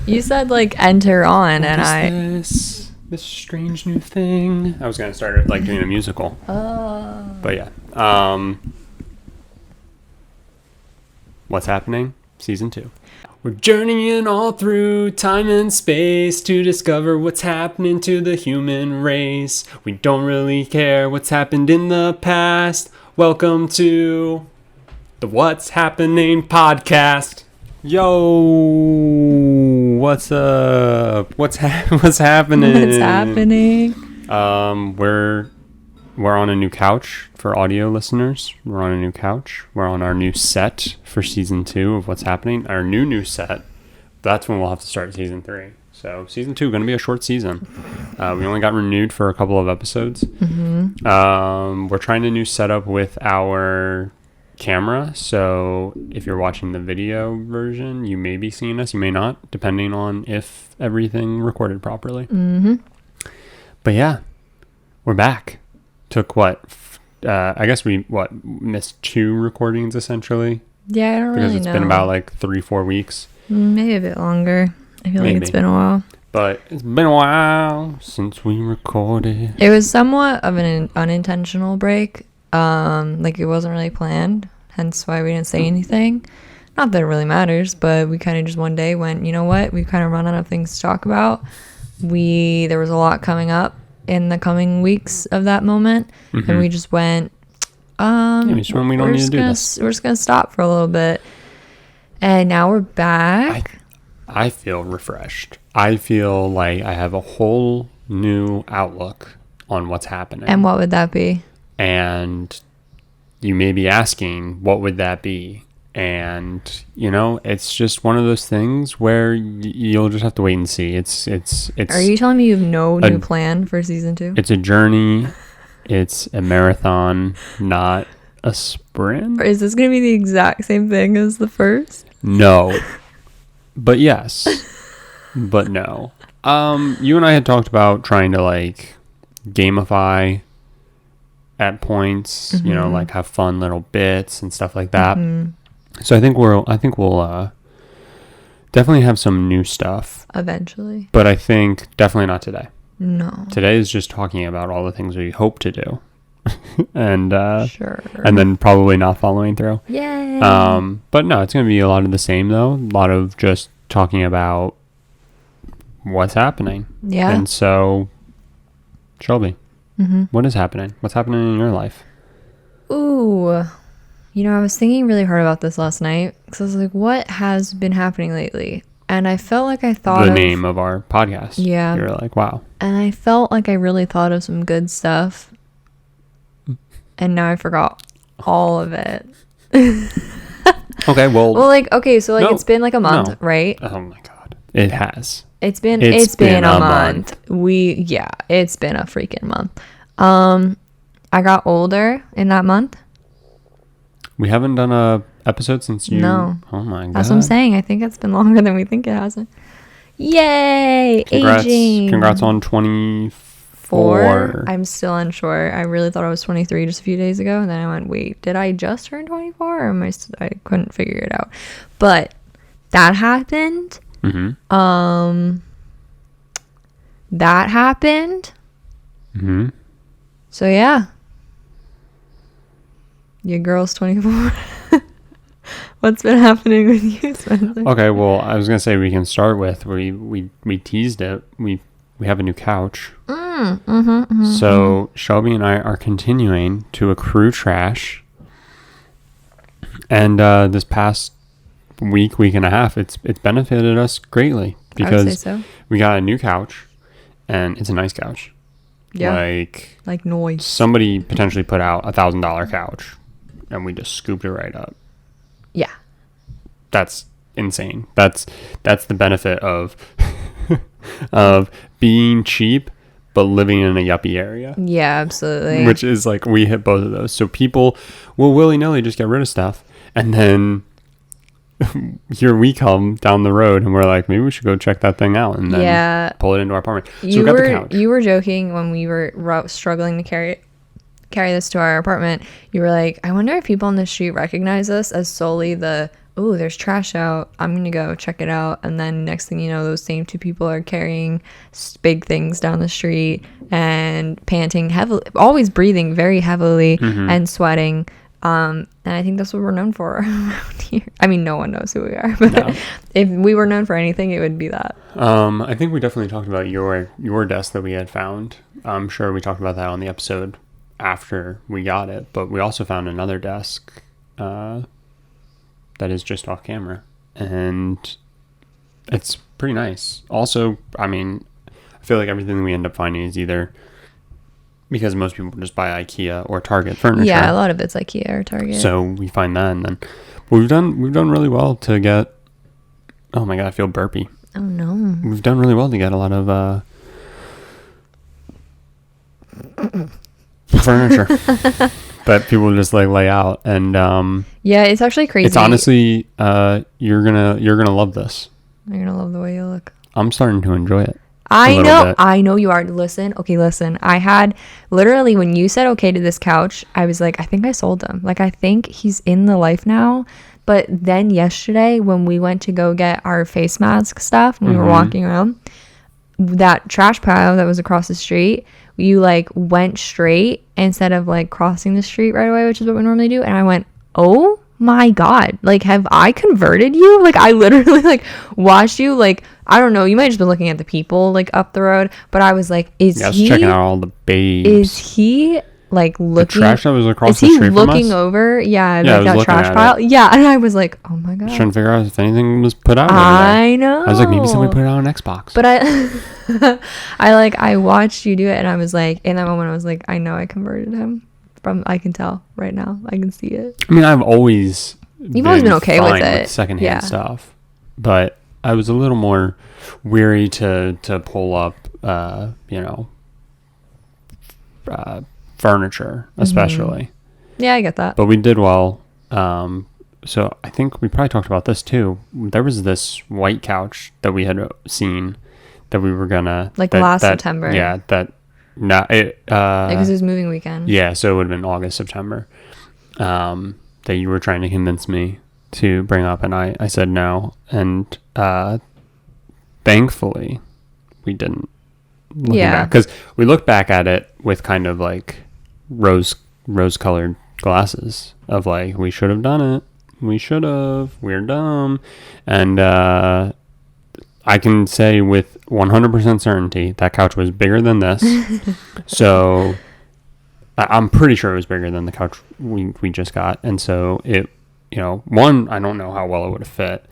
You said like enter on, What and is this strange new thing? I was gonna start it like doing a musical. Oh. But yeah. What's happening? Season 2. We're journeying all through time and space to discover what's happening to the human race. We don't really care what's happened in the past. Welcome to the What's Happening podcast. Yo, what's up? What's happening? What's happening? We're on a new couch for audio listeners. We're on a new couch. We're on our new set for season 2 of What's Happening. Our new set. That's when we'll have to start season 3. So season 2 going to be a short season. We only got renewed for a couple of episodes. Mm-hmm. We're trying a new setup with our camera. So if you're watching the video version, you may be seeing us. You may not, depending on if everything recorded properly. Mm-hmm. But yeah, we're back. Took what? I guess we missed 2 recordings essentially. Yeah, I don't really know. Because it's been about like 3-4 weeks. Maybe a bit longer. I feel like it's been a while. But it's been a while since we recorded. It was somewhat of an unintentional break. Like it wasn't really planned. Hence why we didn't say anything. Not that it really matters, but we kind of just one day went, you know what? We've kind of run out of things to talk about. There was a lot coming up in the coming weeks of that moment, and we just went, we don't need to do this. We're just gonna stop for a little bit, and now we're back. I feel refreshed. I feel like I have a whole new outlook on what's happening. And what would that be? And you may be asking, what would that be? And it's just one of those things where you'll just have to wait and see. It's Are you telling me you have no new plan for season 2? It's a journey. It's a marathon, not a sprint. Or is this gonna be the exact same thing as the first? No, but yes, but no. You and I had talked about trying to like gamify at points, like have fun little bits and stuff like that. So I think we'll definitely have some new stuff eventually. But I think definitely not today. No. Today is just talking about all the things we hope to do. and sure. And then probably not following through. Yay. But no, it's going to be a lot of the same though. A lot of just talking about what's happening. Yeah. And so Shelby, what is happening? What's happening in your life? Ooh. I was thinking really hard about this last night because I was like, what has been happening lately? And I felt like I thought the name of our podcast. Yeah. You're like, wow. And I felt like I really thought of some good stuff. And now I forgot all of it. Okay, well. So it's been like a month, right? Oh my God. It has. It's been a month. It's been a freaking month. I got older in that month. We haven't done a episode since you. No. Oh my God. That's what I'm saying. I think it's been longer than we think it hasn't. Yay! Aging. Congrats on 24. I'm still unsure. I really thought I was 23 just a few days ago, and then I went, wait, did I just turn 24? Or I couldn't figure it out. But that happened. That happened. So yeah. Your girl's 24. What's been happening with you, Spencer? Okay, well, I was gonna say we can start with we teased it. We have a new couch. So Shelby and I are continuing to accrue trash. And this past week and a half, it's benefited us greatly because I would say so. We got a new couch, and it's a nice couch. Yeah, like noise. Somebody potentially put out $1,000 couch, and we just scooped it right up. Yeah, that's insane. That's the benefit of of being cheap but living in a yuppie area. Yeah, absolutely. Which is like we hit both of those. So people will willy-nilly just get rid of stuff, and then here we come down the road and we're like, maybe we should go check that thing out and then pull it into our apartment. So we got the couch. You were joking when we were struggling to carry this to our apartment. You were like, I wonder if people on the street recognize us as solely the oh, there's trash out. I'm gonna go check it out. And then next thing you know, those same two people are carrying big things down the street and panting heavily, always breathing very heavily and sweating. And I think that's what we're known for around here. I mean, no one knows who we are, but No. if we were known for anything, it would be that. I think we definitely talked about your desk that we had found. I'm sure we talked about that on the episode after we got it, but we also found another desk that is just off camera, and it's pretty nice. Also, I mean, I feel like everything we end up finding is either because most people just buy IKEA or Target furniture. Yeah, a lot of it's IKEA or Target. So we find that, and then we've done really well to get. Oh my god, I feel burpy. Oh no. We've done really well to get a lot of furniture that people just like lay out, and Yeah, it's actually crazy. it's honestly you're gonna love this. You're gonna love the way you look. I'm starting to enjoy it. I know you are. Listen. I had literally, when you said okay to this couch, I was like, I think I sold him. Like, I think he's in the life now. But then yesterday, when we went to go get our face mask stuff, when we were walking around, that trash pile that was across the street, you like went straight instead of like crossing the street right away, which is what we normally do. And I went, oh my god, like, have I converted you? Like, I literally like watched you, like, I don't know, you might have just been looking at the people like up the road, but I was like, I was checking out all the babes. is he like looking, the trash that was across is the he street from us? looking over? Yeah, I like was that looking trash at pile. it. Yeah, and I was like, oh my god, Trying to figure out if anything was put out over there. I know. I was like, maybe somebody put it out on Xbox. But I watched you do it, and I was like, in that moment, I was like, I know I converted him. I can tell right now. I can see it. I mean, I've always You've always been okay with fine it. secondhand Yeah. stuff, but I was a little more weary to pull up, furniture, especially. Yeah, I get that. But we did well. So I think we probably talked about this too. There was this white couch that we had seen that we were gonna last September. Yeah, that not it. Because it was moving weekend. Yeah, so it would have been August, September. That you were trying to convince me to bring up, and I said no, and thankfully we didn't. Yeah, because we looked back at it with kind of like rose-colored glasses of like, we should have done it, we're dumb, and I can say with 100% certainty that couch was bigger than this. So I'm pretty sure it was bigger than the couch we just got. And so it, one, I don't know how well it would have fit.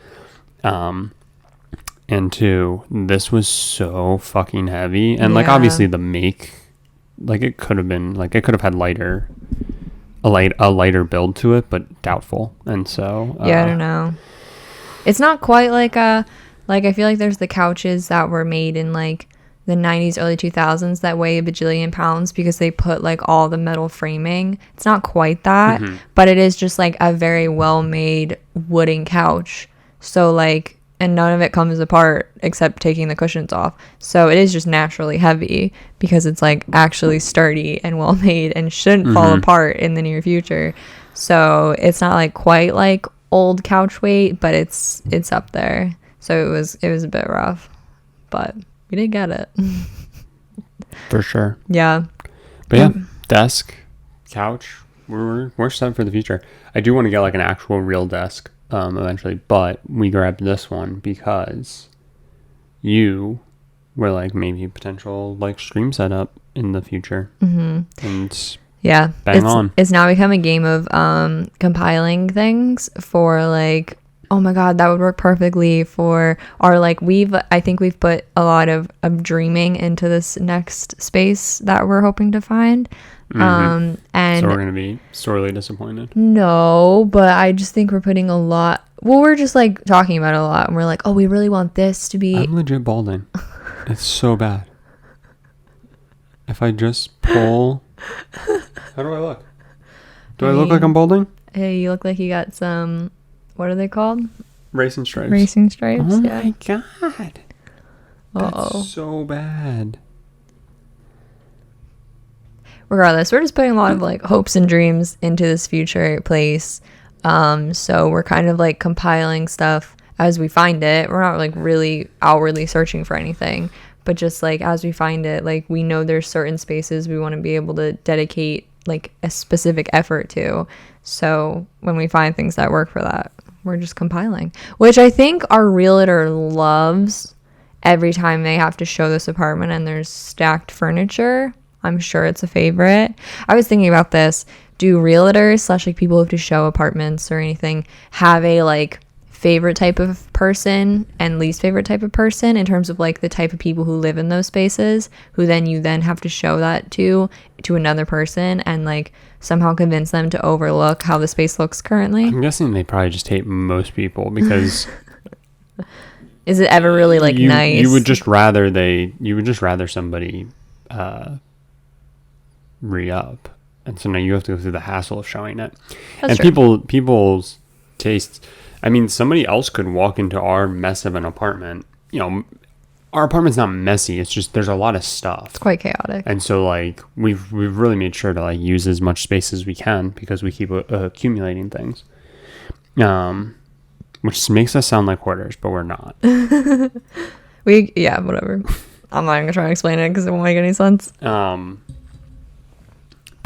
And two, this was so fucking heavy. And like, Yeah. obviously the make, like it could have had a lighter build to it, but doubtful. And so, yeah, I don't know. It's not quite like I feel like there's the couches that were made in like the 90s, early 2000s that weigh a bajillion pounds because they put like all the metal framing. It's not quite that, but it is just like a very well made wooden couch. So like, and none of it comes apart except taking the cushions off. So it is just naturally heavy because it's like actually sturdy and well made and shouldn't fall apart in the near future. So it's not like quite like old couch weight, but it's up there. So it was a bit rough, but we did get it. for sure. Yeah. But yeah, desk, couch, we're set for the future. I do want to get like an actual real desk eventually, but we grabbed this one because you were like maybe potential like stream setup in the future. And Yeah. bang on. It's now become a game of compiling things for like, oh my god, that would work perfectly for our like I think we've put a lot of dreaming into this next space that we're hoping to find. And So we're gonna be sorely disappointed. no, but I just think we're putting a lot, well, we're just like talking about it a lot, and we're like, oh, we really want this to be I'm legit balding. It's so bad. If I just pull, how do I look? Do I look like I'm balding? Hey, you look like you got some, what are they called? Racing stripes. Racing stripes. Oh Yeah. my god. Uh-oh. That's so bad. Regardless, we're just putting a lot of like hopes and dreams into this future place. So we're kind of like compiling stuff as we find it. We're not like really outwardly searching for anything, but just like as we find it, like we know there's certain spaces we want to be able to dedicate like a specific effort to. So when we find things that work for that, we're just compiling, which I think our realtor loves. Every time they have to show this apartment and there's stacked furniture, I'm sure it's a favorite. I was thinking about this. Do realtors / like people who have to show apartments or anything have a like favorite type of person and least favorite type of person in terms of like the type of people who live in those spaces, who then you then have to show that to another person and like somehow convince them to overlook how the space looks currently? I'm guessing they probably just hate most people because is it ever really like nice? You would just rather somebody re-up, and so now you have to go through the hassle of showing it. That's and true. people's tastes. I mean, somebody else could walk into our mess of an apartment. You know, our apartment's not messy. It's just there's a lot of stuff. It's quite chaotic. And so like we've really made sure to like use as much space as we can because we keep accumulating things. Which makes us sound like hoarders, but we're not. Whatever. I'm not even gonna try and explain it because it won't make any sense. But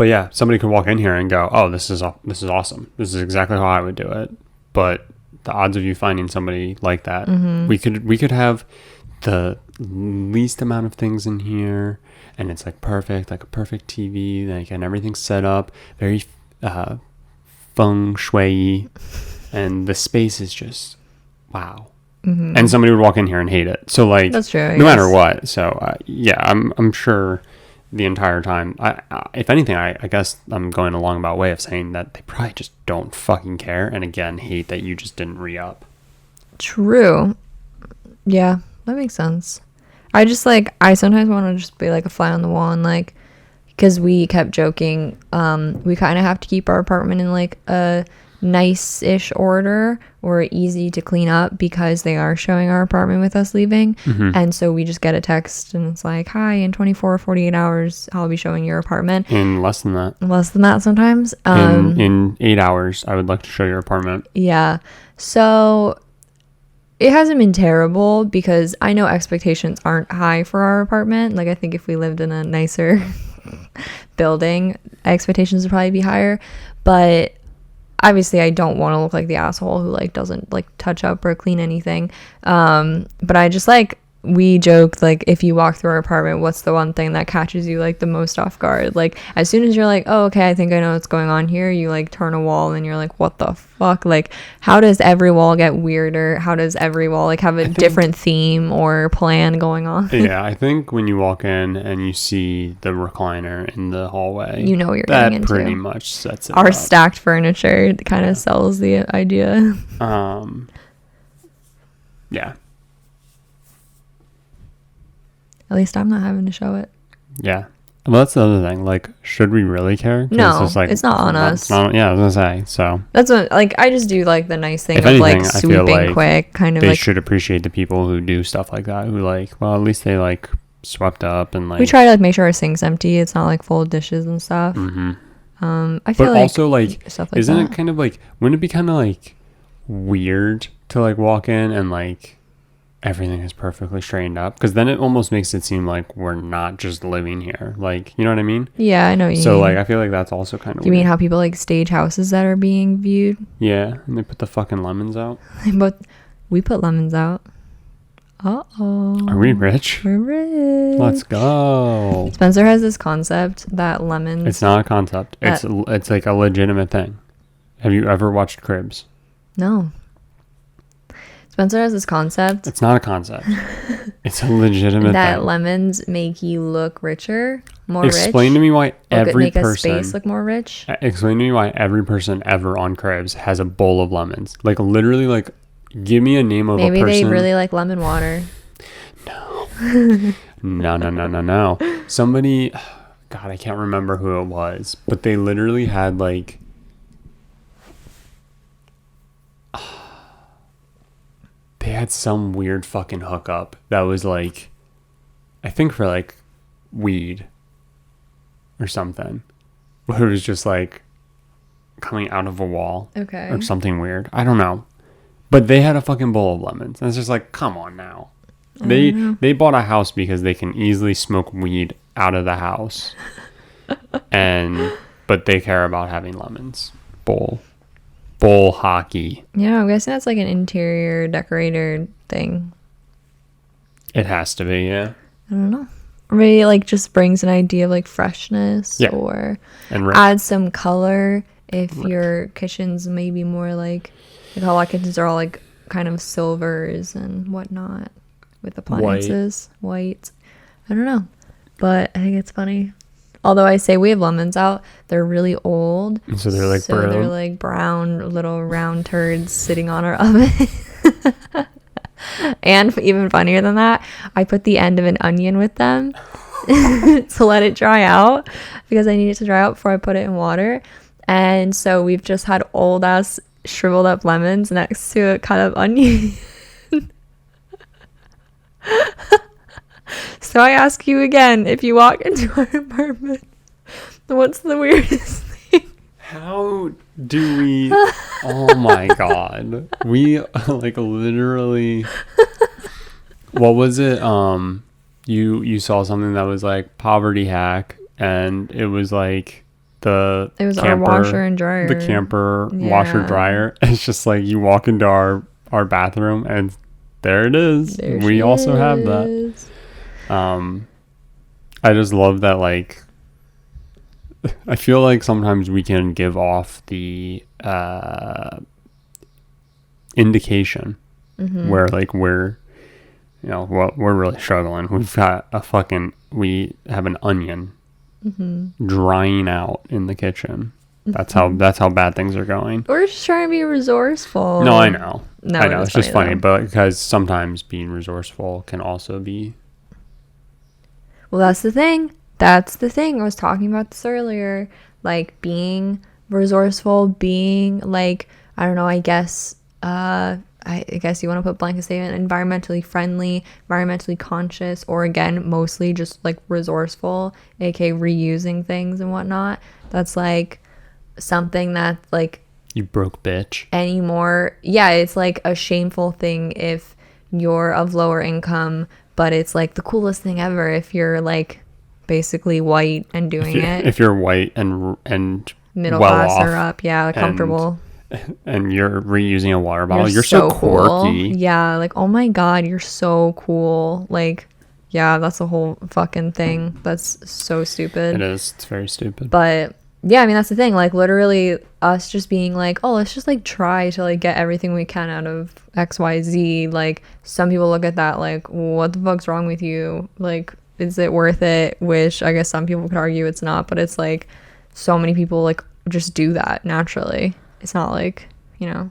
yeah, somebody could walk in here and go, "Oh, this is awesome. This is exactly how I would do it." But the odds of you finding somebody like that, we could have the least amount of things in here, and it's like perfect, like a perfect TV, like, and everything's set up very feng shui, and the space is just wow. And somebody would walk in here and hate it. So like, that's true. No matter what. So yeah, I'm sure the entire time. If anything, I guess I'm going along about way of saying that they probably just don't fucking care, and again hate that you just didn't re-up. True. Yeah, that makes sense. I sometimes want to just be like a fly on the wall and like, because we kept joking, we kind of have to keep our apartment in like a nice-ish order or easy to clean up because they are showing our apartment with us leaving. And so we just get a text and it's like, hi, in 24 or 48 hours I'll be showing your apartment. In less than that Sometimes. In 8 hours I would like to show your apartment. Yeah, so it hasn't been terrible because I know expectations aren't high for our apartment. Like I think if we lived in a nicer building, expectations would probably be higher, but obviously I don't want to look like the asshole who like doesn't like touch up or clean anything. But I just like, we joked like, if you walk through our apartment, what's the one thing that catches you like the most off guard? Like as soon as you're like, oh okay, I think I know what's going on here, you like turn a wall and you're like, what the fuck? Like how does every wall get weirder? How does every wall like have a different theme or plan going on? Yeah, I think when you walk in and you see the recliner in the hallway, you know what you're getting into. That pretty much sets it our up. Stacked furniture kind of sells the idea. Yeah. At least I'm not having to show it. Yeah. Well, that's the other thing. Like, should we really care? No, it's not on us. I was gonna say. So that's what, like, I just do like the nice thing if of anything, like I feel sweeping like quick, kind of they like. should appreciate the people who do stuff like that. Who like, well, at least they like swept up and like. We try to like make sure our sink's empty. It's not like full of dishes and stuff. I feel but also like, stuff like isn't that. it kind of like? Wouldn't it be kind of like weird to like walk in and like everything is perfectly straightened up? Because then it almost makes it seem like we're not just living here. Like, you know what I mean? Yeah, I know what you so mean. like, I feel like that's also kind of. You mean how people like stage houses that are being viewed? Yeah, and they put the fucking lemons out. But we put lemons out. Uh-oh. Are we rich? We're rich. Let's go. Spencer has this concept that lemons. It's not a concept. It's like a legitimate thing. Have you ever watched Cribs? No. Spencer has this concept. It's not a concept. It's a legitimate that thing. lemons make you look richer, more Explain rich. to me why every make a person. space look more rich. Explain to me why every person ever on Cribs has a bowl of lemons. Like literally, like give me a name of Maybe a person. they really like lemon water. No. Somebody, God, I can't remember who it was, but they literally had like. They had some weird fucking hookup that was like, I think for like weed or something. Where it was just like, coming out of a wall Okay. or something weird. I don't know. But they had a fucking bowl of lemons. And it's just like, come on now. They bought a house because they can easily smoke weed out of the house. But they care about having lemons. Bowl hockey. Yeah, I'm guessing that's like an interior decorator thing. It has to be, yeah. I don't know. Or maybe it, like, just brings an idea of like freshness, Yeah. or And adds some color if your kitchen's maybe more like a lot of kitchens are all like kind of silvers and whatnot with appliances. White. I don't know. But I think it's funny. Although I say we have lemons out, they're really old. So they're like brown. They're like brown little round turds sitting on our oven. And even funnier than that, I put the end of an onion with them to let it dry out because I need it to dry out before I put it in water. And so we've just had old ass shriveled up lemons next to a cut up onion. So I ask you again, if you walk into our apartment, what's the weirdest thing? How do we... Oh my god. We, like, literally... What was it? You saw something that was, like, poverty hack, and it was, like, it was camper, our washer and dryer. The camper washer dryer. It's just, like, you walk into our bathroom, and there it is. We also have that. I just love that, like... I feel like sometimes we can give off the indication where, like, we're really struggling. We have an onion drying out in the kitchen. That's how bad things are going. We're just trying to be resourceful. No, I know. No, I know. It's just funny, though. but because sometimes being resourceful can also be... Well, that's the thing. That's the thing. I was talking about this earlier. Like, being resourceful, being, like, I don't know, I guess you want to put blanket statement, environmentally friendly, environmentally conscious, or again, mostly just, like, resourceful, aka reusing things and whatnot. That's, like, something that, like... You broke bitch. Anymore. Yeah, it's, like, a shameful thing if you're of lower income, but it's, like, the coolest thing ever if you're, like... basically white and doing it. If you're white and middle well class off or up, yeah, comfortable. And you're reusing a water bottle. You're so quirky. Cool. Yeah, like, oh my god, you're so cool. Like, yeah, that's a whole fucking thing. That's so stupid. It is. It's very stupid. But yeah, I mean, that's the thing. Like, literally us just being like, oh, let's just, like, try to, like, get everything we can out of XYZ. Like, some people look at that like, what the fuck's wrong with you? Like, is it worth it? Which I guess some people could argue it's not, but it's like so many people like just do that naturally. It's not like, you know,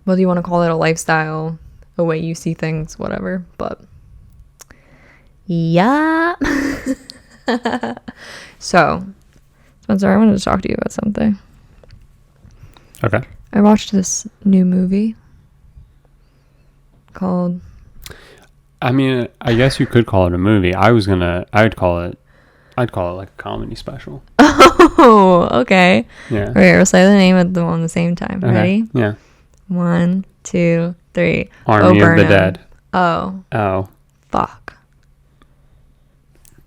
whether you want to call it a lifestyle, a way you see things, whatever. But yeah. So, Spencer, I wanted to talk to you about something. Okay. I watched this new movie called... I mean, I guess you could call it a movie. I'd call it like a comedy special. Oh, okay. Yeah. Okay, we'll say the name of them on the same time. Okay. Ready? Yeah. 1, 2, 3. Army of the Burnham. Dead. Oh, fuck.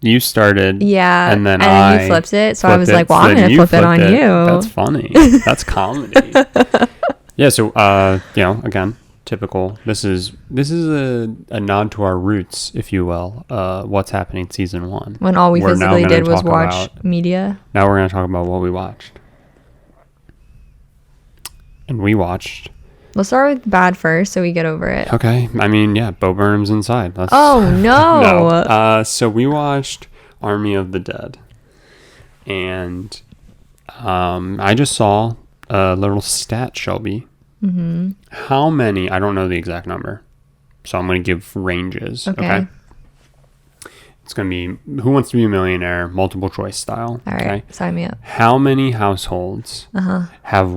You started. Yeah. And then you flipped it. So I was like, well, I'm going to flip it on you. That's funny. That's comedy. Yeah. So, again, typical. This is a nod to our roots, if you will. What's happening season 1. When all we physically did was watch media. Now we're going to talk about what we watched. And we watched. Let's start with bad first so we get over it. Okay. I mean, yeah, Bo Burnham's inside. Oh, no. No. So we watched Army of the Dead. And I just saw a little stat, Shelby. Mm-hmm. How many, I don't know the exact number, so I'm going to give ranges. Okay. It's going to be Who Wants to Be a Millionaire, multiple choice style. All right. Okay? Sign me up. How many households have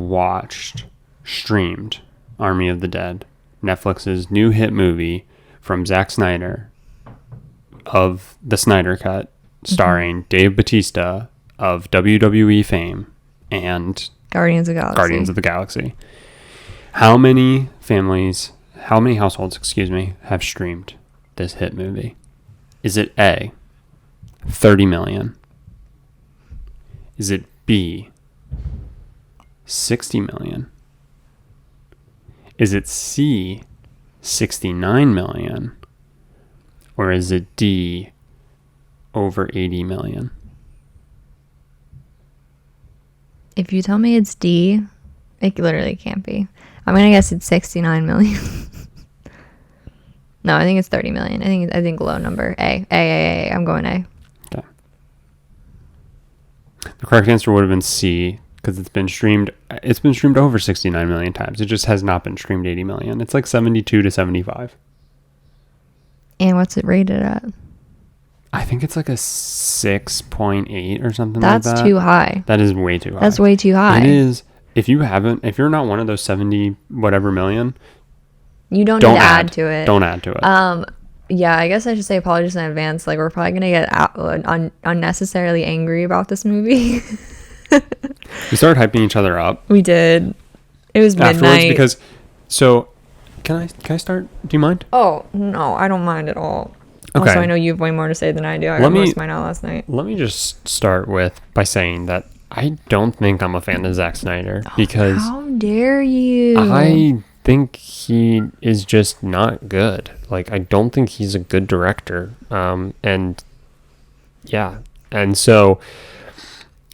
streamed Army of the Dead, Netflix's new hit movie from Zack Snyder of the Snyder Cut, starring Dave Bautista of WWE fame and Guardians of the Galaxy. Guardians of the Galaxy. How many households, have streamed this hit movie? Is it A, 30 million? Is it B, 60 million? Is it C, 69 million? Or is it D, over 80 million? If you tell me it's D, it literally can't be. I'm gonna guess it's 69 million. No, I think it's 30 million. I think low number. A. I'm going A. Okay. The correct answer would have been C, because it's been streamed over 69 million times. It just has not been streamed 80 million. It's like 72 to 75. And what's it rated at? I think it's like a 6.8 or something like that. That's too high. That is way too high. That's way too high. It is. If you're not one of those 70 whatever million, you don't need to add to it. Don't add to it. Yeah, I guess I should say apologies in advance. Like, we're probably gonna get unnecessarily angry about this movie. We started hyping each other up. We did. It was midnight. Afterwards, because can I start? Do you mind? Oh no, I don't mind at all. Okay. Also, I know you have way more to say than I do. I got most of mine out last night. Let me just start by saying that I don't think I'm a fan of Zack Snyder, because how dare you? I think he is just not good. Like, I don't think he's a good director. And so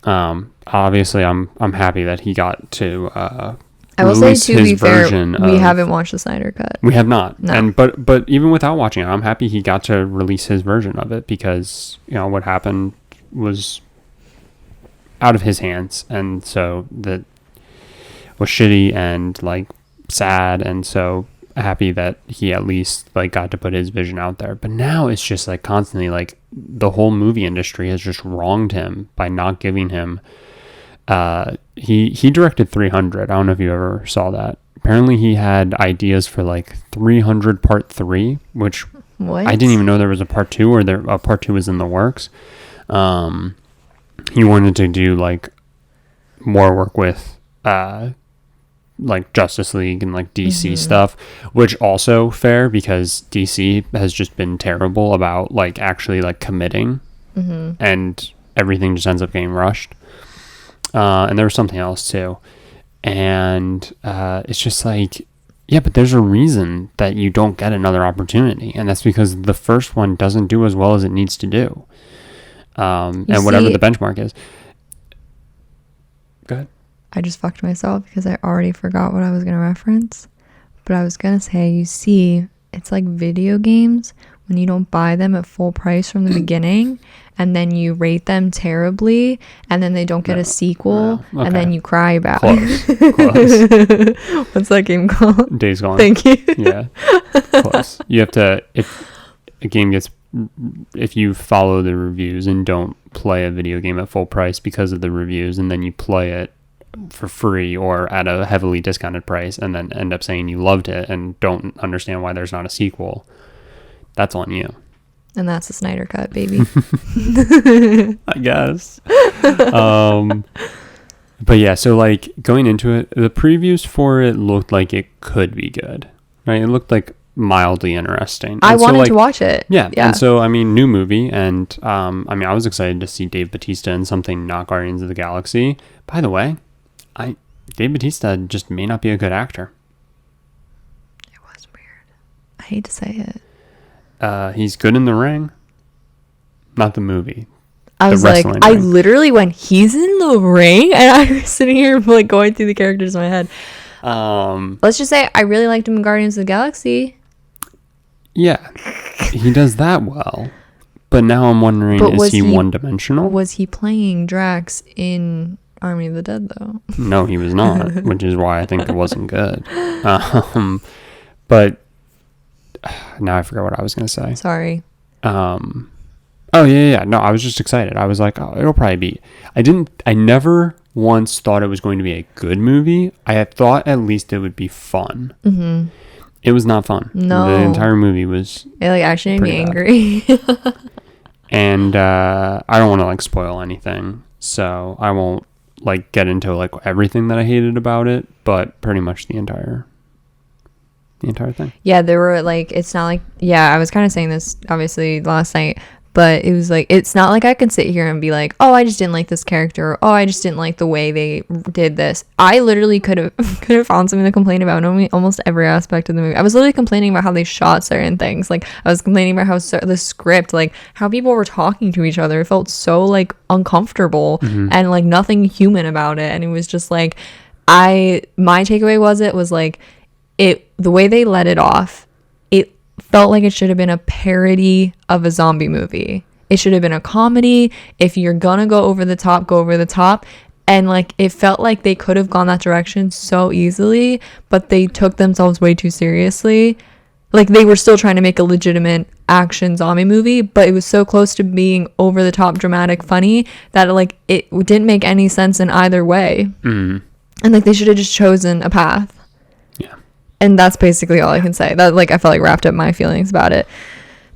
obviously I'm happy that he got to I will say, to be fair, we haven't watched the Snyder Cut. We have not. No. And but even without watching it, I'm happy he got to release his version of it, because what happened was out of his hands, and so that was shitty and like sad, and so happy that he at least like got to put his vision out there. But now it's just like constantly like the whole movie industry has just wronged him by not giving him he directed 300. I don't know if you ever saw that. Apparently he had ideas for like 300 part 3, which what? I didn't even know there was a part 2, or a part 2 was in the works. He wanted to do like more work with like Justice League and like DC stuff, which also fair, because DC has just been terrible about like actually like committing, and everything just ends up getting rushed. And there was something else too, and it's just like, yeah, but there's a reason that you don't get another opportunity, and that's because the first one doesn't do as well as it needs to do, and whatever the benchmark is. Go ahead. I just fucked myself because I already forgot what I was going to reference. But I was going to say, you see, it's like video games when you don't buy them at full price from the beginning, and then you rate them terribly, and then they don't get a sequel, okay. and then you cry about Close. it. What's that game called? Days Gone. Thank you. Yeah. Close. You have to, if you follow the reviews and don't play a video game at full price because of the reviews, and then you play it for free or at a heavily discounted price, and then end up saying you loved it and don't understand why there's not a sequel, that's on you. And that's the Snyder Cut, baby. I guess. But yeah, so like going into it, the previews for it looked like it could be good, right? It looked like mildly interesting. I wanted to watch it. Yeah. And so, I mean, new movie. And I was excited to see Dave Bautista in something not Guardians of the Galaxy. By the way, Dave Bautista just may not be a good actor. It was weird. I hate to say it. He's good in the ring, not the movie. I was like, I literally went, he's in the ring? And I was sitting here like going through the characters in my head. Let's just say I really liked him in Guardians of the Galaxy. Yeah, he does that well. But now I'm wondering, is he one-dimensional? Was he playing Drax in Army of the Dead, though? No, he was not, which is why I think it wasn't good. But now I forgot what I was going to say. Sorry. Oh, yeah. No, I was just excited. I was like, oh, it'll probably be... I never once thought it was going to be a good movie. I had thought at least it would be fun. Mm-hmm. It was not fun. No. The entire movie was... It actually made me angry. And I don't want to spoil anything, so I won't like get into like everything that I hated about it, but pretty much the entire thing. Yeah, there were like, it's not like, yeah, I was kind of saying this obviously last night, but it was like, it's not like I can sit here and be like, oh, I just didn't like this character, or, oh, I just didn't like the way they did this. I literally could have found something to complain about in almost every aspect of the movie. I was literally complaining about how they shot certain things. Like, I was complaining about how the script, like how people were talking to each other, it felt so like uncomfortable and like nothing human about it. And it was just like, my takeaway was like, the way they let it off, it felt like it should have been a parody of a zombie movie. It should have been a comedy. If you're gonna go over the top, go over the top. And like, it felt like they could have gone that direction so easily, but they took themselves way too seriously. Like, they were still trying to make a legitimate action zombie movie, but it was so close to being over the top, dramatic, funny that like it didn't make any sense in either way. And like, they should have just chosen a path. And that's basically all I can say. That, like, I felt like wrapped up my feelings about it,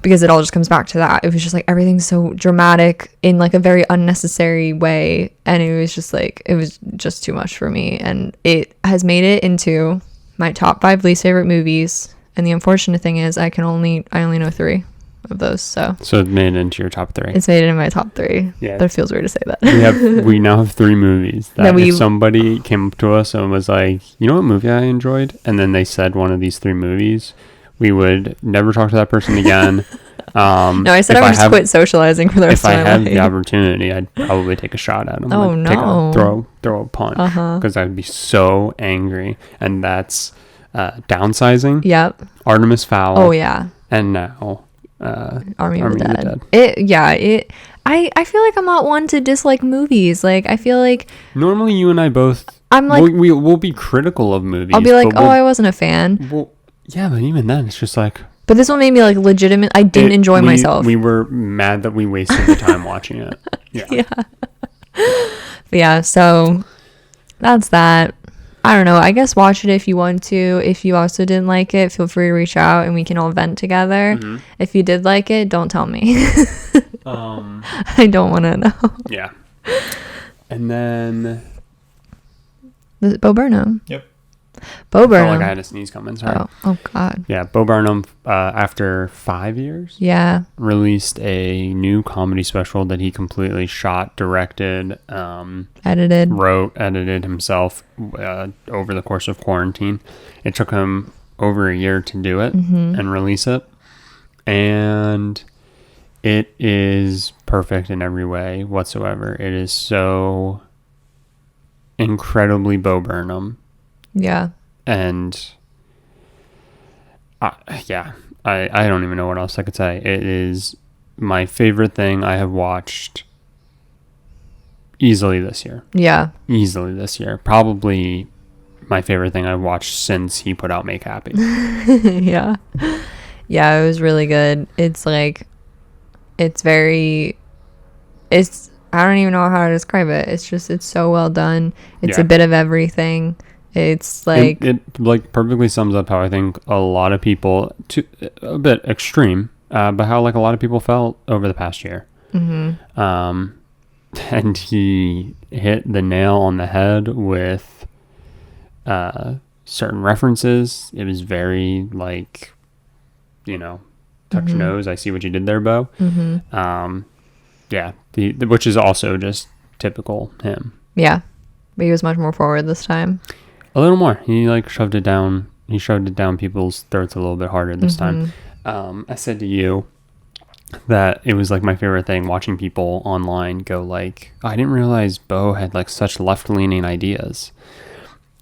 because it all just comes back to that. It was just like, everything's so dramatic in like a very unnecessary way, and it was just like, it was just too much for me, and it has made it into my top 5 least favorite movies. And the unfortunate thing is, I only know 3 of those. So it made it into your top 3. It's made it in my top 3. Yeah, that feels weird to say that. we now have 3 movies that if somebody came up to us and was like, you know what movie I enjoyed, and then they said one of these 3 movies, we would never talk to that person again. No, I said I would just quit socializing for the rest of my life. If I had the opportunity, I'd probably take a shot at them. Oh, no. Throw a punch, because I'd be so angry. And that's Downsizing. Yep. Artemis Fowl. Oh yeah. And now Army of the Dead. I feel like I'm not one to dislike movies. Like, I feel like normally you and I both, I'm like, we'll be critical of movies. I'll be like, oh, I wasn't a fan. Well, yeah, but even then, it's just like. But this one made me like legitimate. I didn't enjoy myself. We were mad that we wasted the time watching it. Yeah. Yeah. So that's that. I don't know. I guess watch it if you want to. If you also didn't like it, feel free to reach out and we can all vent together. If you did like it, don't tell me. I don't want to know. Yeah. And then Bo Burnham. Yep. Bo Burnham. I felt like I had a sneeze coming. Sorry. Oh God. Yeah, Bo Burnham, after 5 years, released a new comedy special that he completely shot, directed, edited himself over the course of quarantine. It took him over a year to do it and release it, and it is perfect in every way whatsoever. It is so incredibly Bo Burnham. Yeah. And I don't even know what else I could say. It is my favorite thing I have watched easily this year. Yeah. Easily this year. Probably my favorite thing I've watched since he put out Make Happy. Yeah. Yeah, it was really good. It's like, I don't even know how to describe it. It's so well done. It's a bit of everything. It's like it like perfectly sums up how I think a lot of people, a bit extreme, but how like a lot of people felt over the past year. And he hit the nail on the head with certain references. It was very like, touch nose. I see what you did there, Bo. Yeah, which is also just typical him. Yeah, but he was much more forward this time. A little more. He like shoved it down people's throats a little bit harder this time. I said to you that it was like my favorite thing watching people online go like, oh, I didn't realize Bo had like such left-leaning ideas.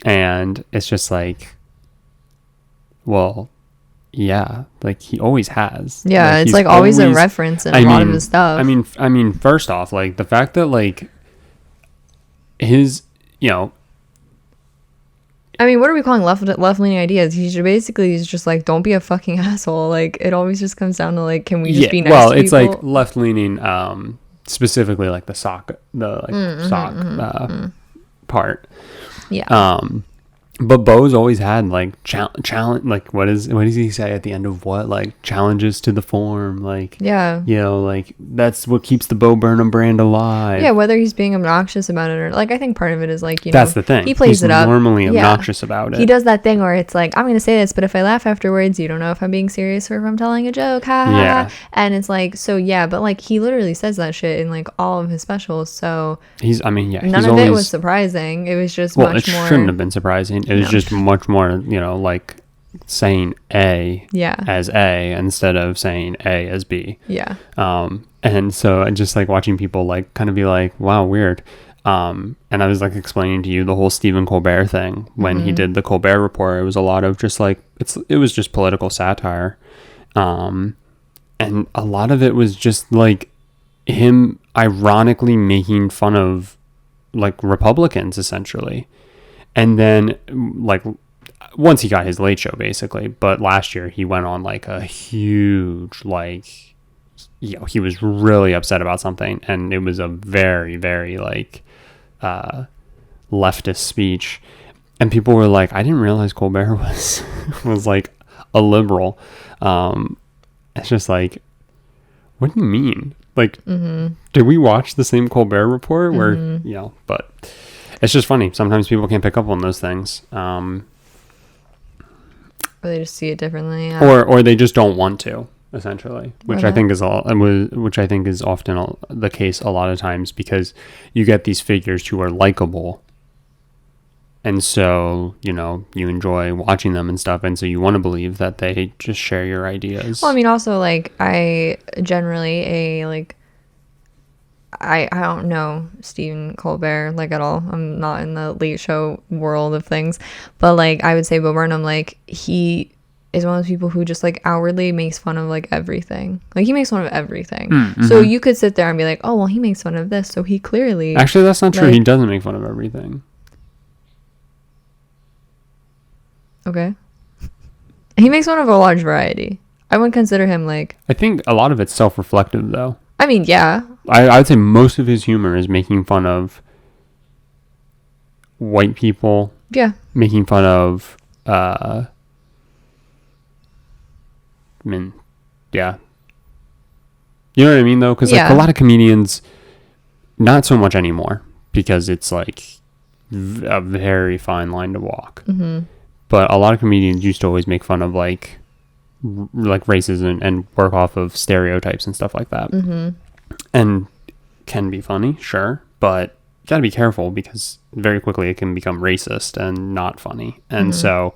And it's just like, well, yeah, like he always has. Yeah, like, it's like always a reference in a lot of his stuff. I mean, first off, like the fact that like his, what are we calling left-leaning ideas? He's just like, don't be a fucking asshole. Like, it always just comes down to like, can we just be nice to people? Well, it's like left-leaning, specifically like the sock part. Yeah. But Bo's always had like challenge. Like what does he say at the end of what? Like challenges to the form. Like Yeah. you know, like that's what keeps the Bo Burnham brand alive. Yeah, whether he's being obnoxious about it or like, I think part of it is like, That's the thing. he plays He's it up. normally Yeah. obnoxious about it. He does that thing where it's like, I'm gonna say this, but if I laugh afterwards, you don't know if I'm being serious or if I'm telling a joke. Ha ha. Yeah. Ha. And it's like, so yeah, but like he literally says that shit in like all of his specials. So He's. I mean, yeah. none he's of always, it was surprising. It was just well, much it more. shouldn't have been surprising. It was No. just much more, you know, like saying A Yeah. as A instead of saying A as B. Yeah. And so I just like watching people like kind of be like, wow, weird. And I was like explaining to you the whole Stephen Colbert thing when he did the Colbert Report. It was a lot of just like, it was just political satire. And a lot of it was just like him ironically making fun of like Republicans essentially. And then like once he got his Late Show basically, but last year he went on like a huge like, you know, he was really upset about something and it was a very, very like leftist speech. And people were like, I didn't realize Colbert was like a liberal. It's just like, what do you mean? Like, did we watch the same Colbert Report where, you know, but it's just funny. Sometimes people can't pick up on those things. Or they just see it differently. Or they just don't want to, essentially, which Or I think is often the case a lot of times because you get these figures who are likable. And so, you know, you enjoy watching them and stuff. And so you want to believe that they just share your ideas. Well, I mean, also, like, I generally, I don't know Stephen Colbert, like, at all. I'm not in the Late Show world of things. But, like, I would say Bo Burnham, like, he is one of those people who just, like, outwardly makes fun of, like, everything. Like, he makes fun of everything. So you could sit there and be like, oh, well, he makes fun of this. So he clearly... Actually, that's not true. like, He doesn't make fun of everything. Okay. He makes fun of a large variety. I wouldn't consider him like... I think a lot of it's self-reflective, though. I mean, yeah. I would say most of his humor is making fun of white people. Yeah. Making fun of, I mean, yeah. You know what I mean, though? Because, like, Yeah. a lot of comedians, not so much anymore, because it's, like, a very fine line to walk. But a lot of comedians used to always make fun of, like races and work off of stereotypes and stuff like that. And can be funny, sure, but you gotta be careful because very quickly it can become racist and not funny. And so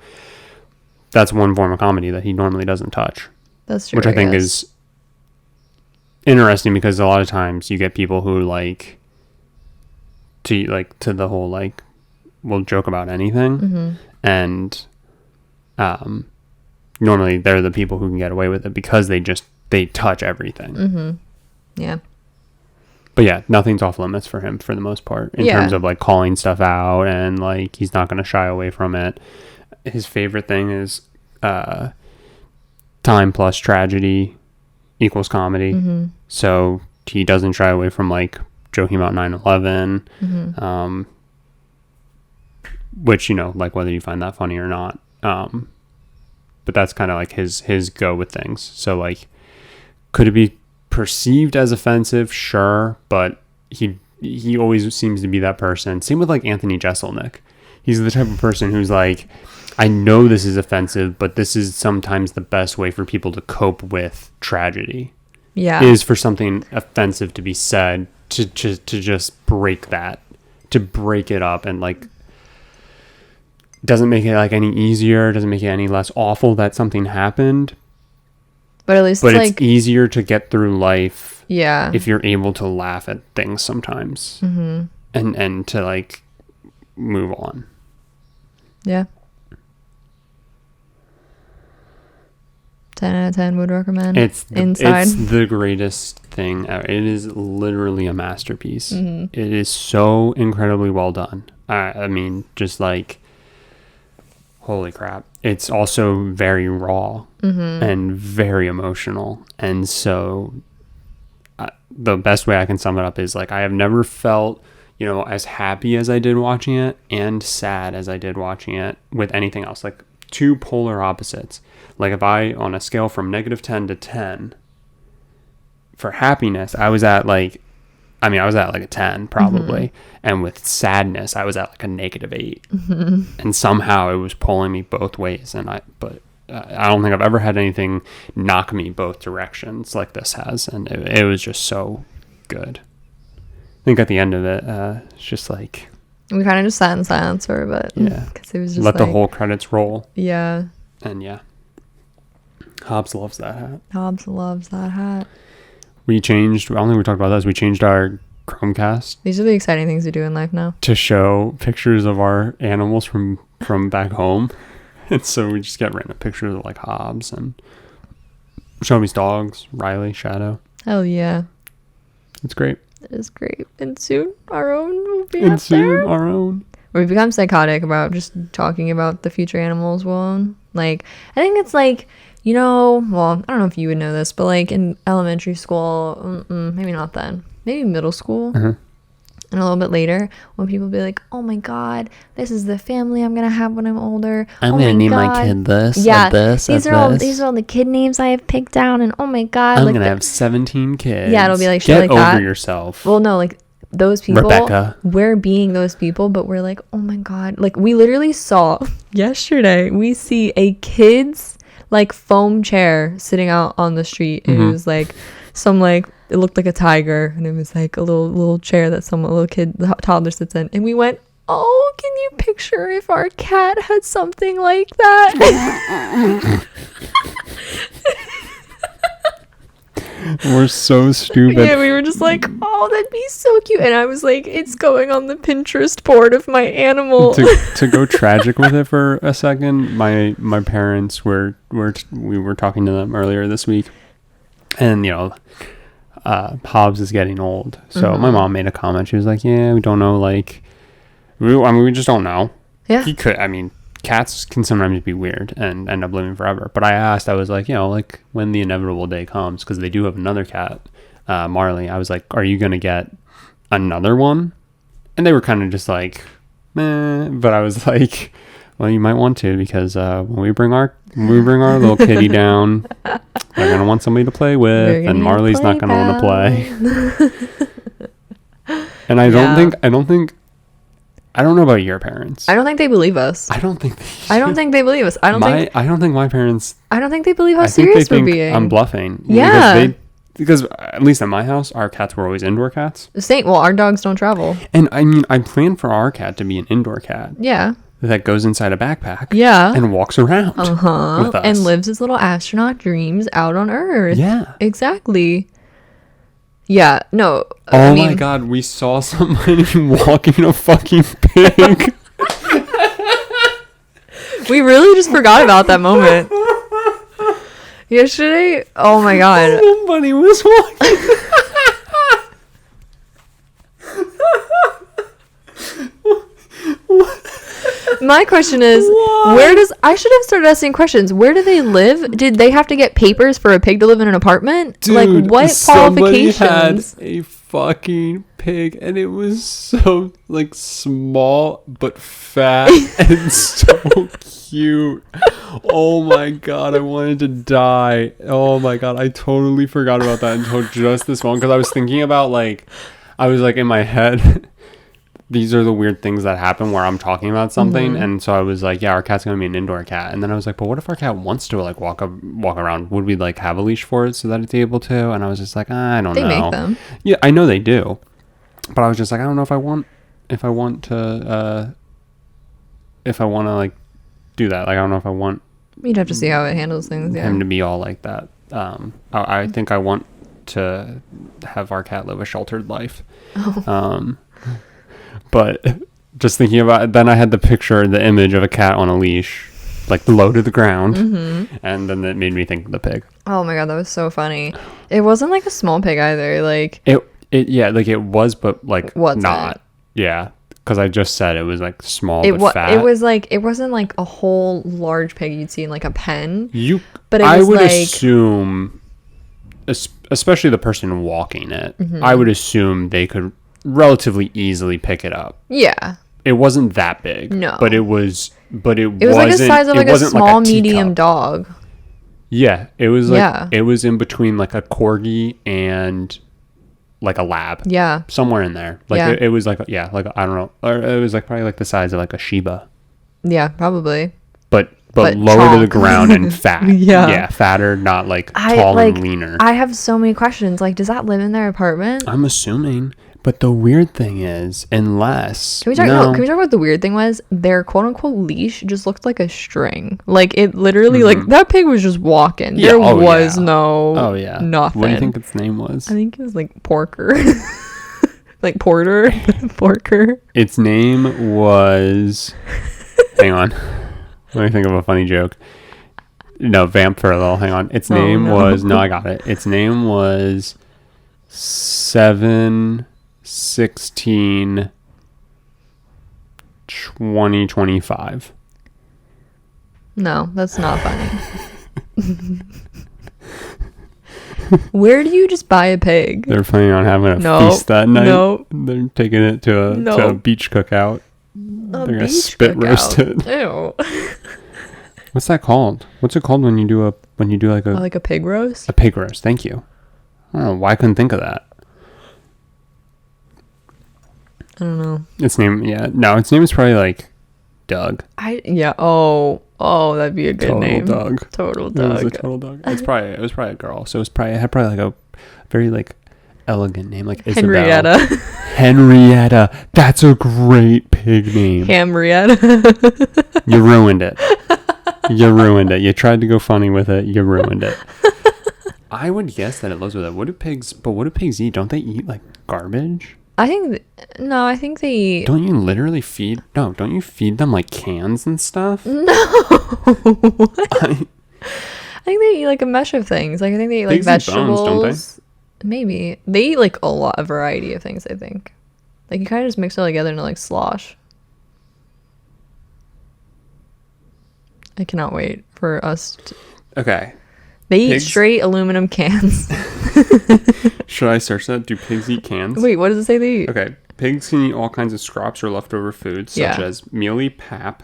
that's one form of comedy that he normally doesn't touch. That's true. Which I think guess. is interesting because a lot of times you get people who to the whole like will joke about anything. And normally they're the people who can get away with it because they touch everything. Yeah. But yeah, nothing's off limits for him for the most part in terms of like calling stuff out and like he's not going to shy away from it. His favorite thing is time plus tragedy equals comedy. So he doesn't shy away from like joking about 9/11, which, you know, like whether you find that funny or not. But that's kind of like his go with things. So like, could it be perceived as offensive? Sure, but he always seems to be that person. Same with like Anthony Jeselnik. He's the type of person who's like, I know this is offensive, but this is sometimes the best way for people to cope with tragedy. Yeah. Is for something offensive to be said to just break that, to break it up, and like doesn't make it like any easier, doesn't make it any less awful that something happened. But at least But it's it's like, easier to get through life if you're able to laugh at things sometimes, and to like move on. Yeah. 10 out of 10 would recommend. It's Inside. It's the greatest thing ever. It is literally a masterpiece. It is so incredibly well done. I mean, just like, holy crap. It's also very raw and very emotional. And so the best way I can sum it up is like, I have never felt you know, as happy as I did watching it and sad as I did watching it with anything else. Like, two polar opposites. Like, if I, on a scale from -10 to 10, for happiness, I was at like a 10 probably. And with sadness, I was at like a -8. And somehow it was pulling me both ways. But I don't think I've ever had anything knock me both directions like this has. And it was just so good. I think at the end of it, it's just like, we kind of just sat in silence for a bit. Yeah. Because it was just let the whole credits roll. Yeah. And yeah. Hobbs loves that hat. Hobbs loves that hat. I don't think we talked about this. We changed our Chromecast These are the exciting things to do in life now. to show pictures of our animals from back home. And so we just get random pictures of like Hobbs and Shelby's dogs, Riley, Shadow. Hell yeah. It's great. It is great. And soon our own will be And up soon there. our own. We've become psychotic about just talking about the future animals we'll own. Like, I think it's like, you know, well, I don't know if you would know this, but like in elementary school, maybe not then, maybe middle school, and a little bit later, when people be like, oh my God, this is the family I'm going to have when I'm older. I'm Oh gonna name God. my kid this, Yeah, this, these are all the kid names I have picked down, and oh my God. I'm like going to have 17 kids. Yeah, it'll be like shit Get like over that. yourself. Well, no, like those people, Rebecca. we're being those people, but we're like, oh my God. Like, we literally saw yesterday, we see a kid's like foam chair sitting out on the street. And it was like it looked like a tiger, and it was like a little chair that a little kid, the toddler sits in. And we went, oh, can you picture if our cat had something like that? We're so stupid. Yeah, we were just like, oh, that'd be so cute. And I was like, it's going on the Pinterest board of my animal. to go tragic with it for a second, my parents we were talking to them earlier this week, and you know, Hobbs is getting old, so my mom made a comment. She was like, yeah, we don't know, like we just don't know. Yeah. He could, I mean, cats can sometimes be weird and end up living forever, but I was like, you know, like when the inevitable day comes, because they do have another cat, Marley, I was like, are you gonna get another one? And they were kind of just like, meh. But I was like, well, you might want to, because when we bring our little kitty down, they're gonna want somebody to play with, and Marley's not gonna want to play. And I don't know about your parents. I don't think they believe us. I don't think they believe us. I don't think my parents. I don't think they believe how I think they serious we're think being. I'm bluffing. Yeah. Because at least at my house, our cats were always indoor cats. Well, our dogs don't travel. And I mean, I planned for our cat to be an indoor cat Yeah. that goes inside a backpack. Yeah. And walks around with us. And lives his little astronaut dreams out on Earth. Yeah. Exactly. Yeah. No. Oh my God, we saw somebody walking a fucking pig. We really just forgot about that moment. Yesterday, oh my God. Somebody was walking. My question is, I should have started asking questions. Where do they live? Did they have to get papers for a pig to live in an apartment? Dude, like, what somebody qualifications? had a fucking pig, and it was so like small but fat and so cute. Oh my God, I wanted to die. Oh my God, I totally forgot about that until just this moment, because I was thinking about I was in my head. These are the weird things that happen where I'm talking about something, and so I was like, yeah, our cat's gonna be an indoor cat. And then I was like, but what if our cat wants to walk around? Would we have a leash for it so that it's able to? And I was just like, I don't know. They make them. Yeah, I know they do, but I was just like, I don't know if I want to do that. Like, I don't know if I want You'd have to see how it handles things. Yeah. him to be all like that. I think I want to have our cat live a sheltered life. But just thinking about it, then I had the image of a cat on a leash, low to the ground, and then that made me think of the pig. Oh my God, that was so funny. It wasn't like a small pig either. It was, but Wasn't. not. Yeah, because I just said it was small but fat. It was it wasn't like a whole large pig you'd see in a pen. But I would assume, especially the person walking it, I would assume they could relatively easily pick it up. Yeah. It wasn't that big. No. But it was It was like the size of like a small, medium teacup. dog. Yeah. It was like, Yeah. it was in between like a corgi and like a lab. Yeah. Somewhere in there. Like Yeah. it was like, like, I don't know. Or it was like probably like the size of like a Shiba. Yeah, probably. But But lower to the chalk. ground and fat. Yeah. Yeah, fatter, not like tall and leaner. I have so many questions. Like, does that live in their apartment? I'm assuming. But the weird thing is, unless... Can we talk about what the weird thing was? Their quote-unquote leash just looked like a string. Like, it literally, like, that pig was just walking. Yeah, There was no nothing. What do you think its name was? I think it was, like, Porker. Like, Porter. Porker. Its name was... Hang on. Let me think of a funny joke. No, Vamp for a little. Hang on. Its name was... No, I got it. Its name was 7/16/2025. No, that's not funny. Where do you just buy a pig? They're planning on having a feast that night. No. They're taking it to a beach cookout. They're going to spit roast it. Ew. What's that called? What's it called when you do like a Like a pig roast? a pig roast? Thank you. I don't know why I couldn't think of that. I don't know. Its name is probably like Doug. Oh, that'd be a good name. Total It was a Doug. total Doug. It was probably a girl. So it had probably like a very like elegant name, like Isabel. Henrietta. Henrietta. That's a great pig name. Henrietta. You ruined it. You ruined it. You tried to go funny with it. You ruined it. I would guess that it lives with it. What do pigs eat? Don't they eat like garbage? I think they eat. Don't you literally feed? No, don't you feed them like cans and stuff? No. I think they eat like a mesh of things. Like I think they eat like Pigs eat vegetables. bones, don't Maybe they eat like a variety of things. I think. Like you kind of just mix it all together into like slosh. I cannot wait for us to... Okay. They eat straight aluminum cans. Should I search that? Do pigs eat cans? Wait, what does it say they eat? Okay. Pigs can eat all kinds of scraps or leftover foods, such as mealy pap,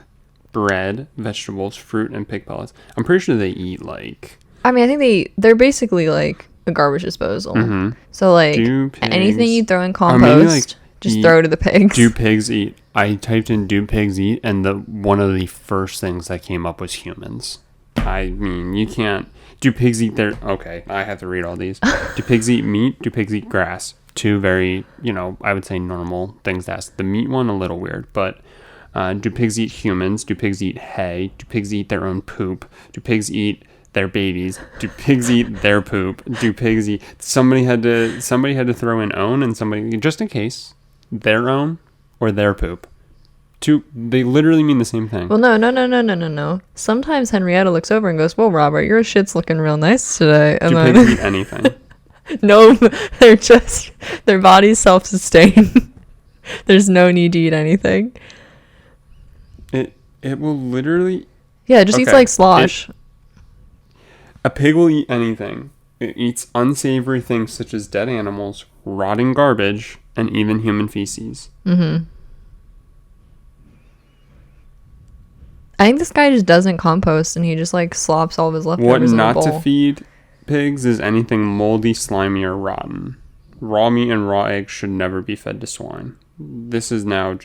bread, vegetables, fruit, and pig pellets. I'm pretty sure they eat like... I mean, I think they're basically like a garbage disposal. Mm-hmm. So like anything you throw in compost, maybe, like, just throw to the pigs. Do pigs eat? I typed in "do pigs eat" and one of the first things that came up was humans. I mean, you can't. Do pigs eat their... Okay, I have to read all these. Do pigs eat meat? Do pigs eat grass? Two very, I would say normal things to ask. The meat one, a little weird, but do pigs eat humans? Do pigs eat hay? Do pigs eat their own poop? Do pigs eat their babies? Do pigs eat their poop? Do pigs eat... Somebody had to throw in own, and somebody, just in case, their own or their poop. They literally mean the same thing. Well, no. Sometimes Henrietta looks over and goes, "Well, Robert, your shit's looking real nice today." And do pigs eat anything? No, their bodies self-sustain. There's no need to eat anything. It will literally... Yeah, it just eats like slosh. A pig will eat anything. It eats unsavory things such as dead animals, rotting garbage, and even human feces. Mm-hmm. I think this guy just doesn't compost and he just like slops all of his leftovers in a bowl. What not to feed pigs is anything moldy, slimy, or rotten. Raw meat and raw eggs should never be fed to swine. This is now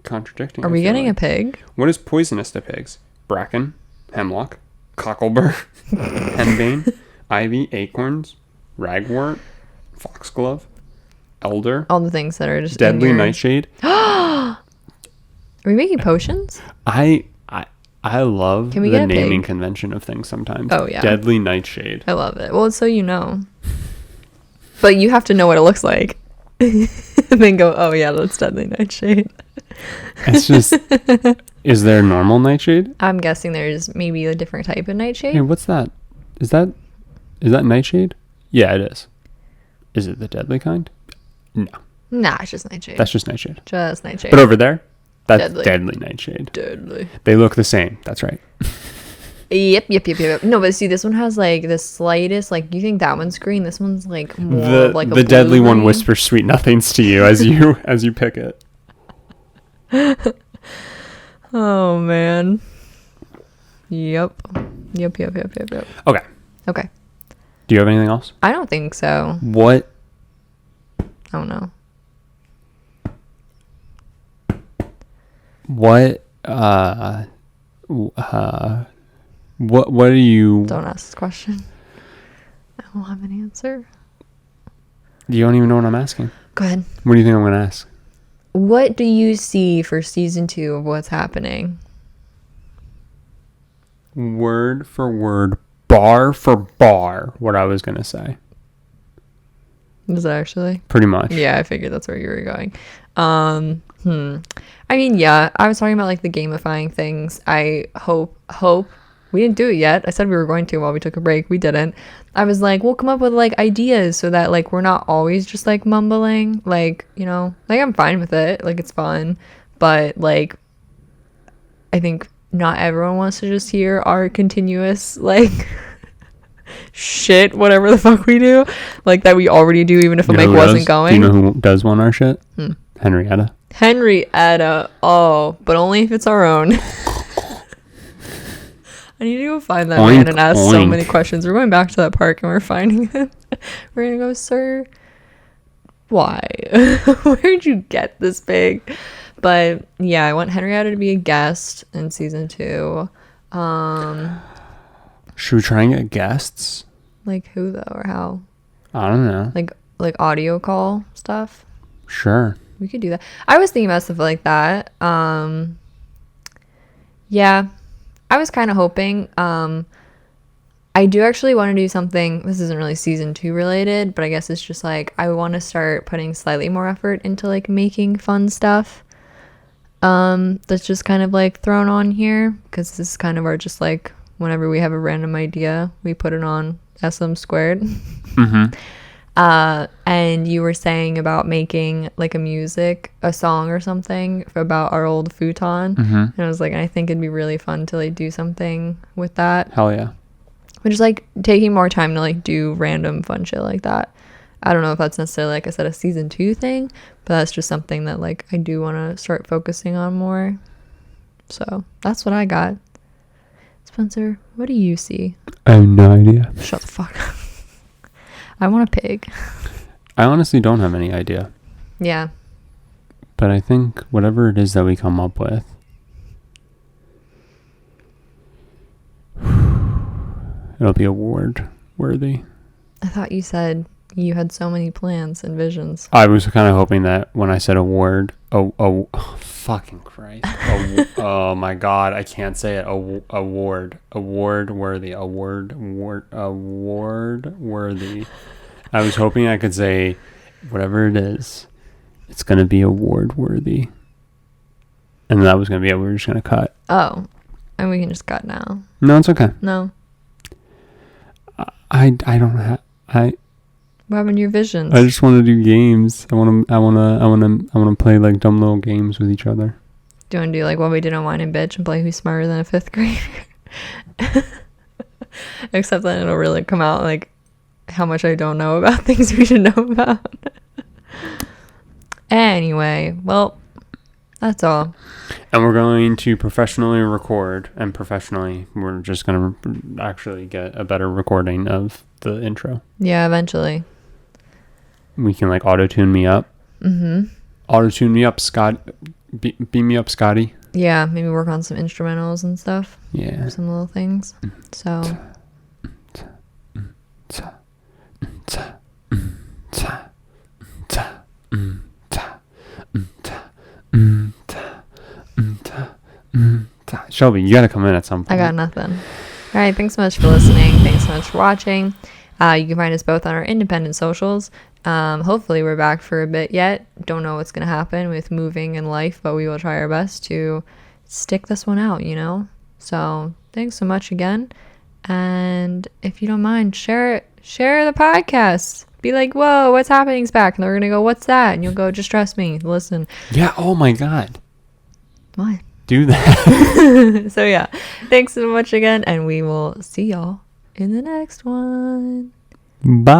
contradicting. Are we getting a pig? What is poisonous to pigs? Bracken, hemlock, cocklebur, henbane, ivy, acorns, ragwort, foxglove, elder. All the things that are just deadly nightshade. Are we making potions? I love Can we the get a naming pig? convention of things sometimes. Oh, yeah. Deadly nightshade. I love it. Well, it's so you know. But you have to know what it looks like. And then go, oh yeah, that's deadly nightshade. It's just... Is there normal nightshade? I'm guessing there's maybe a different type of nightshade. Hey, what's that? Is that nightshade? Yeah, it is. Is it the deadly kind? No. Nah, it's just nightshade. That's just nightshade. Just nightshade. But over there, that's deadly nightshade. Deadly. They look the same. That's right. Yep. No, but see, this one has like the slightest, like, you think that one's green? This one's like more of, like a the deadly one blue-green. whispers sweet nothings to you as you pick it. Oh man. Yep. Okay. Okay. Do you have anything else? I don't think so. What? I don't know. What? What do you? Don't ask this question. I won't have an answer. You don't even know what I'm asking. Go ahead. What do you think I'm going to ask? What do you see for season 2 of what's happening? Word for word, bar for bar, what I was going to say. Is it actually? Pretty much. Yeah, I figured that's where you were going. I mean, yeah, I was talking about like the gamifying things. I hope we didn't do it yet. I said we were going to while we took a break. We didn't. I was like, we'll come up with like ideas so that like we're not always just like mumbling. Like, you know, like I'm fine with it. Like it's fun. But like, I think not everyone wants to just hear our continuous like shit, whatever the fuck we do. Like that we already do, even if a mic wasn't going. Do you know who does want our shit? Henrietta. Henrietta. Oh, but only if it's our own. I need to go find that man and ask so many questions. We're going back to that park and we're finding him. We're gonna go, sir, why? Where'd you get this big? But yeah, I want Henrietta to be a guest in season 2. Should we try and get guests? Like who though, or how? I don't know. Like audio call stuff. Sure. We could do that. I was thinking about stuff like that. Yeah, I was kind of hoping. I do actually want to do something. This isn't really season 2 related, but I guess it's just like I want to start putting slightly more effort into like making fun stuff. That's just kind of like thrown on here because this is kind of our just like whenever we have a random idea, we put it on SM squared. Mm-hmm. And you were saying about making like a song or something about our old futon. Mm-hmm. And I was like, I think it'd be really fun to like do something with that. Hell yeah. Which is like taking more time to like do random fun shit like that. I don't know if that's necessarily, like I said, a season 2 thing, but that's just something that like I do want to start focusing on more. So that's what I got. Spencer, what do you see? I have no idea. Shut the fuck up. I want a pig. I honestly don't have any idea. Yeah. But I think whatever it is that we come up with, it'll be award worthy. I thought you said you had so many plans and visions. I was kind of hoping that when I said award, oh fucking Christ. Oh my God, I can't say it. Award worthy. I was hoping I could say whatever it is, it's going to be award worthy. And that was going to be it. We were just going to cut. Oh, and we can just cut now. No, it's okay. No. I don't have, What happened to your visions? I just want to do games. I want to play like dumb little games with each other. Do you want to do like what we did on Wine and Bitch and play Who's Smarter Than a 5th grader? Except then it'll really come out like how much I don't know about things we should know about. Anyway, well, that's all. And we're going to professionally record, and professionally, we're just going to actually get a better recording of the intro. Yeah, eventually. We can like auto-tune me up. Mm-hmm. Auto-tune me up, Scott. Beam me up, Scotty. Yeah, maybe work on some instrumentals and stuff. Yeah. Some little things. So. Shelby, you gotta come in at some point. I got nothing. All right, thanks so much for listening. Thanks so much for watching. You can find us both on our independent socials. Hopefully we're back for a bit yet. Don't know what's going to happen with moving and life, but we will try our best to stick this one out, you know? So thanks so much again. And if you don't mind, share the podcast. Be like, whoa, what's happening's back? And they're going to go, what's that? And you'll go, just trust me. Listen. Yeah, oh my God. What? do that. So yeah, thanks so much again, and we will see y'all in the next one. Bye.